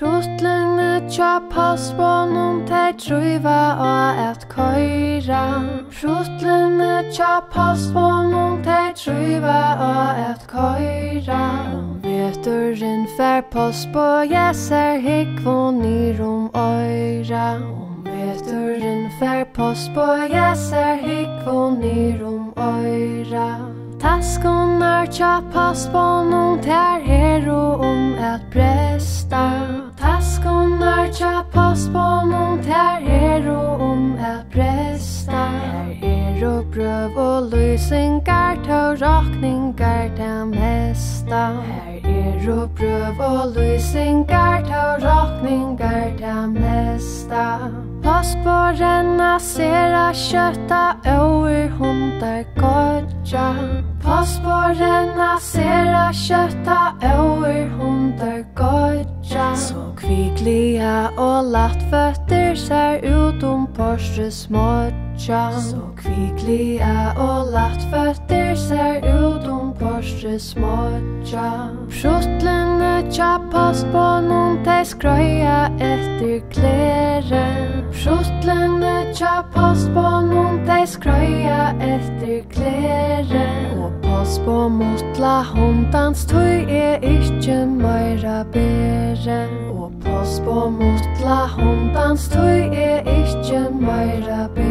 Prutlene tja pass på noen teg truiva og et køyra. Prutlene tja pass på noen teg truiva og et køyra. Veturin fær pass på jeg ser hikvån i rom øyra. Veturin fær pass på jeg ser hikvån i rom øyra. Taskunar tja pass på noen tær hero et bresta. Taskunar tja pass på noen tær hero et bresta. Her og brøv og lysingar til rakningar til mesta. Her og brøv og lysingar til rakningar til mesta. Pass på renna sera kjøtta over hundar godja. Pass på renna sera kjøtta over hundar godja. Så kvikliga og lattføtter ser ut porstre smådja. Så kvikliga og lattføtter ser ut porstre smådja. Prutlene tja pass på noen teg skrøya etter klere. Prutlene tja pass på noen teg skrøya etter klere. Og pass på motla hundans tøy ikkje meira bere. Og pass på motla hundans tøy ikkje meira bere.